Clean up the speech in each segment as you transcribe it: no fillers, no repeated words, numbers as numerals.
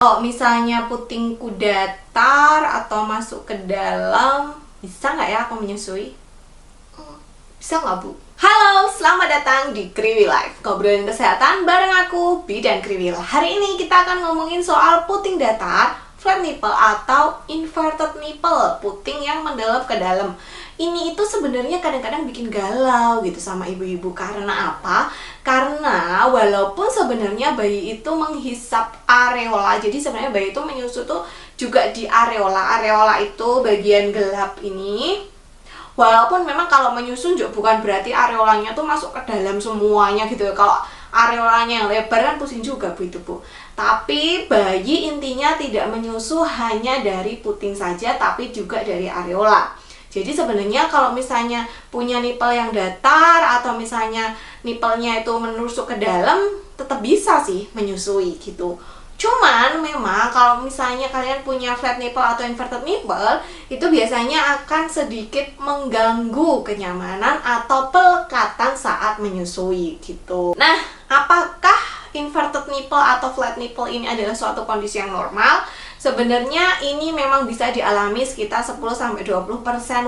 Kalau misalnya putingku datar atau masuk ke dalam, bisa nggak ya aku menyusui? Bisa nggak, Bu? Halo, selamat datang di Kriwi Life, ngobrolin kesehatan bareng aku, Bi dan Kriwil. Hari ini kita akan ngomongin soal puting datar, flat nipple atau inverted nipple, puting yang mendalam ke dalam. Ini itu sebenarnya kadang-kadang bikin galau gitu sama ibu-ibu. Karena apa? Karena walaupun sebenarnya bayi itu menghisap areola, jadi sebenarnya bayi itu menyusu tuh juga di areola. Areola itu bagian gelap ini. Walaupun memang kalau menyusun juga bukan berarti areolanya tuh masuk ke dalam semuanya gitu ya. Kalau areolanya yang lebar kan pusing juga Bu itu Bu. Tapi bayi intinya tidak menyusu hanya dari puting saja, tapi juga dari areola. Jadi sebenarnya kalau misalnya punya nipple yang datar atau misalnya nipplenya itu menusuk ke dalam, tetap bisa sih menyusui gitu. Cuman memang kalau misalnya kalian punya flat nipple atau inverted nipple, itu biasanya akan sedikit mengganggu kenyamanan atau pelekatan saat menyusui gitu. Nah, apakah inverted nipple atau flat nipple ini adalah suatu kondisi yang normal? Sebenarnya ini memang bisa dialami sekitar 10-20%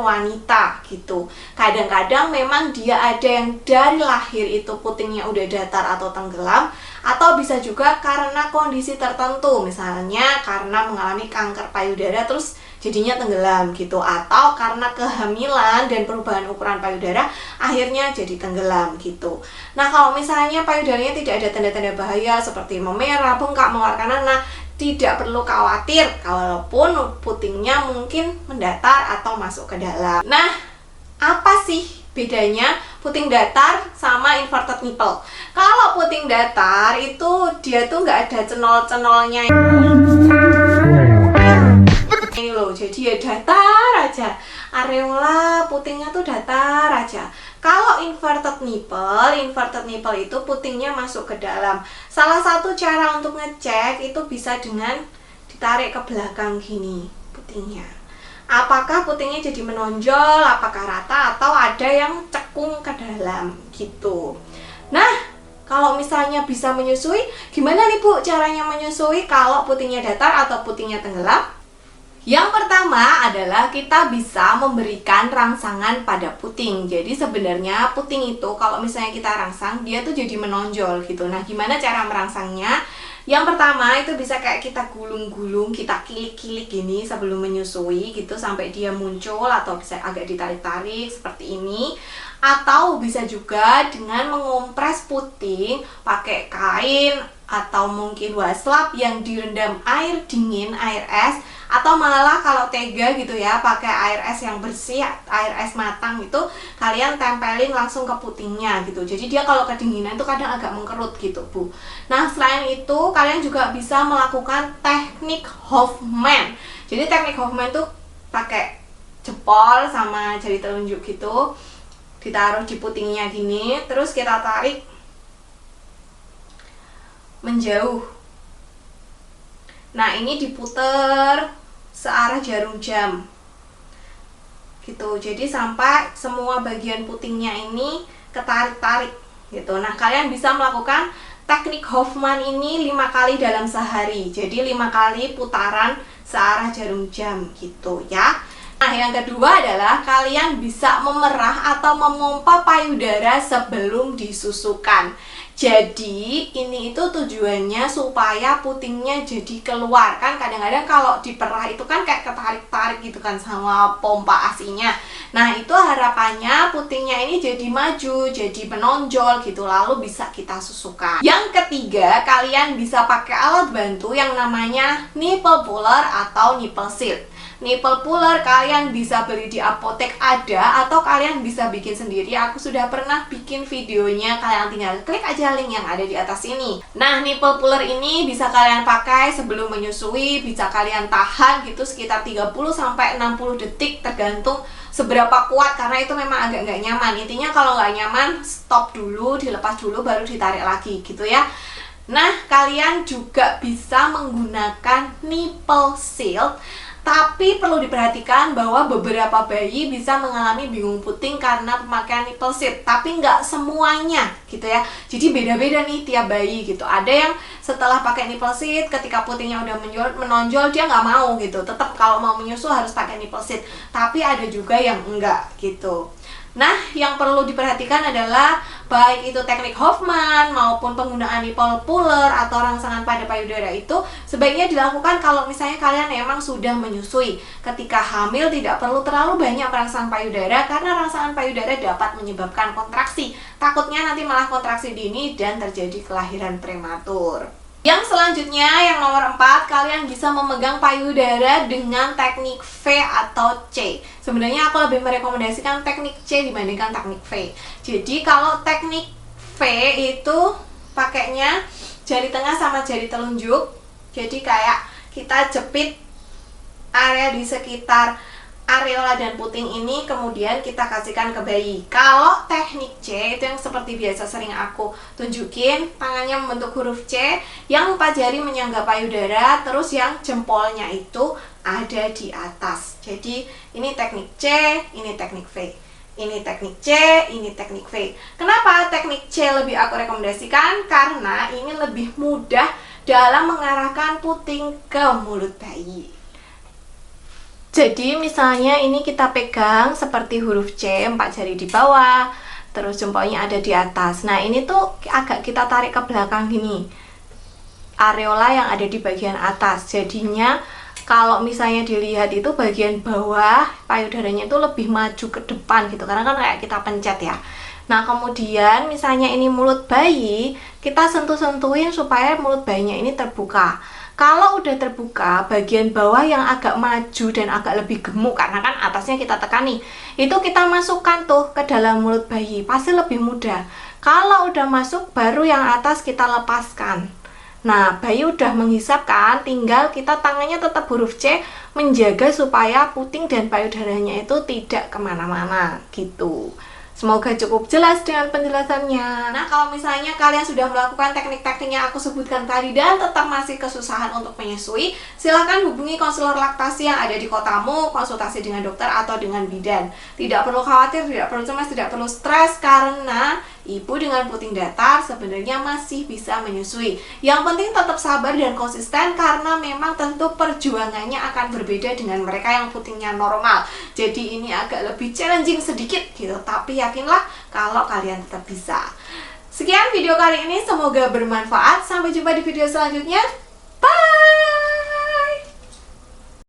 wanita gitu. Kadang-kadang memang dia ada yang dari lahir itu putingnya udah datar atau tenggelam, atau bisa juga karena kondisi tertentu, misalnya karena mengalami kanker payudara terus jadinya tenggelam gitu, atau karena kehamilan dan perubahan ukuran payudara akhirnya jadi tenggelam gitu. Nah, kalau misalnya payudaranya tidak ada tanda-tanda bahaya seperti memerah, bengkak, mengeluarkan nanah, tidak perlu khawatir walaupun putingnya mungkin mendatar atau masuk ke dalam. Nah, apa sih bedanya puting datar sama inverted nipple? Kalau puting datar itu dia tuh nggak ada cenol-cenolnya ini loh, jadi ya datar aja, areola putingnya tuh datar aja. Kalau inverted nipple itu putingnya masuk ke dalam. Salah satu cara untuk ngecek itu bisa dengan ditarik ke belakang gini putingnya. Apakah putingnya jadi menonjol, apakah rata, atau ada yang cekung ke dalam gitu. Nah, kalau misalnya bisa menyusui, gimana nih Bu caranya menyusui kalau putingnya datar atau putingnya tenggelam? Yang pertama adalah kita bisa memberikan rangsangan pada puting. Jadi sebenarnya puting itu kalau misalnya kita rangsang, dia tuh jadi menonjol gitu. Nah, gimana cara merangsangnya? Yang pertama itu bisa kayak kita gulung-gulung, kita kilik-kilik gini sebelum menyusui gitu sampai dia muncul, atau bisa agak ditarik-tarik seperti ini. Atau bisa juga dengan mengompres puting pakai kain atau mungkin waslap yang direndam air dingin, air es, atau malah kalau tega gitu ya pakai air es yang bersih, air es matang itu kalian tempelin langsung ke putingnya gitu. Jadi dia kalau kedinginan itu kadang agak mengkerut gitu Bu. Nah, selain itu kalian juga bisa melakukan teknik Hoffman. Jadi teknik Hoffman tuh pakai jempol sama jari telunjuk gitu, ditaruh di putingnya gini, terus kita tarik menjauh. Nah, ini diputer searah jarum jam gitu, jadi sampai semua bagian putingnya ini ketarik-tarik gitu. Nah, kalian bisa melakukan teknik Hoffman ini 5 kali dalam sehari, jadi 5 kali putaran searah jarum jam gitu ya. Nah, yang kedua adalah kalian bisa memerah atau memompa payudara sebelum disusukan. Jadi ini itu tujuannya supaya putingnya jadi keluar. Kan kadang-kadang kalau diperah itu kan kayak ketarik-tarik gitu kan sama pompa asinya. Nah, itu harapannya putingnya ini jadi maju, jadi menonjol gitu, lalu bisa kita susukan. Yang ketiga, kalian bisa pakai alat bantu yang namanya nipple puller atau nipple seal. Nipple puller kalian bisa beli di apotek ada, atau kalian bisa bikin sendiri. Aku sudah pernah bikin videonya, kalian tinggal klik aja link yang ada di atas ini. Nah, nipple puller ini bisa kalian pakai sebelum menyusui, bisa kalian tahan gitu sekitar 30-60 detik tergantung seberapa kuat, karena itu memang agak nggak nyaman. Intinya kalau nggak nyaman, stop dulu, dilepas dulu, baru ditarik lagi gitu ya. Nah, kalian juga bisa menggunakan nipple shield Tapi perlu diperhatikan bahwa beberapa bayi bisa mengalami bingung puting karena pemakaian nipple sheet, tapi nggak semuanya gitu ya. Jadi beda-beda nih tiap bayi gitu. Ada yang setelah pakai nipple sheet ketika putingnya udah menonjol dia nggak mau gitu. Tetap kalau mau menyusu harus pakai nipple sheet. Tapi ada juga yang enggak gitu. Nah, yang perlu diperhatikan adalah baik itu teknik Hoffman maupun penggunaan nipple puller atau rangsangan pada payudara itu sebaiknya dilakukan kalau misalnya kalian memang sudah menyusui. Ketika hamil tidak perlu terlalu banyak perangsang payudara karena rangsangan payudara dapat menyebabkan kontraksi. Takutnya nanti malah kontraksi dini dan terjadi kelahiran prematur. Yang selanjutnya, yang nomor 4, kalian bisa memegang payudara dengan teknik V atau C. Sebenarnya aku lebih merekomendasikan teknik C dibandingkan teknik V. Jadi kalau teknik V itu pakainya jari tengah sama jari telunjuk. Jadi kayak kita jepit area di sekitar areola dan puting ini, kemudian kita kasihkan ke bayi. Kalau teknik C itu yang seperti biasa sering aku tunjukin, tangannya membentuk huruf C, yang 4 jari menyangga payudara, terus yang jempolnya itu ada di atas. Jadi ini teknik C, ini teknik V. Ini teknik C, ini teknik V. Kenapa teknik C lebih aku rekomendasikan? Karena ini lebih mudah dalam mengarahkan puting ke mulut bayi. Jadi misalnya ini kita pegang seperti huruf C, 4 jari di bawah, terus jempolnya ada di atas. Nah ini tuh agak kita tarik ke belakang gini, areola yang ada di bagian atas. Jadinya kalau misalnya dilihat itu bagian bawah payudaranya itu lebih maju ke depan gitu, karena kan kayak kita pencet ya. Nah kemudian misalnya ini mulut bayi, kita sentuh-sentuhin supaya mulut bayinya ini terbuka. Kalau udah terbuka, bagian bawah yang agak maju dan agak lebih gemuk karena kan atasnya kita tekan nih, itu kita masukkan tuh ke dalam mulut bayi, pasti lebih mudah. Kalau udah masuk, baru yang atas kita lepaskan. Nah, bayi udah menghisap kan, tinggal kita tangannya tetap huruf C, menjaga supaya puting dan payudaranya itu tidak kemana-mana gitu. Semoga cukup jelas dengan penjelasannya. Nah, kalau misalnya kalian sudah melakukan teknik-teknik yang aku sebutkan tadi dan tetap masih kesusahan untuk menyusui, silahkan hubungi konselor laktasi yang ada di kotamu, konsultasi dengan dokter atau dengan bidan. Tidak perlu khawatir, tidak perlu cemas, tidak perlu stres, karena ibu dengan puting datar sebenarnya masih bisa menyusui. Yang penting tetap sabar dan konsisten karena memang tentu perjuangannya akan berbeda dengan mereka yang putingnya normal. Jadi ini agak lebih challenging sedikit gitu, tapi yakinlah kalau kalian tetap bisa. Sekian video kali ini, semoga bermanfaat. Sampai jumpa di video selanjutnya.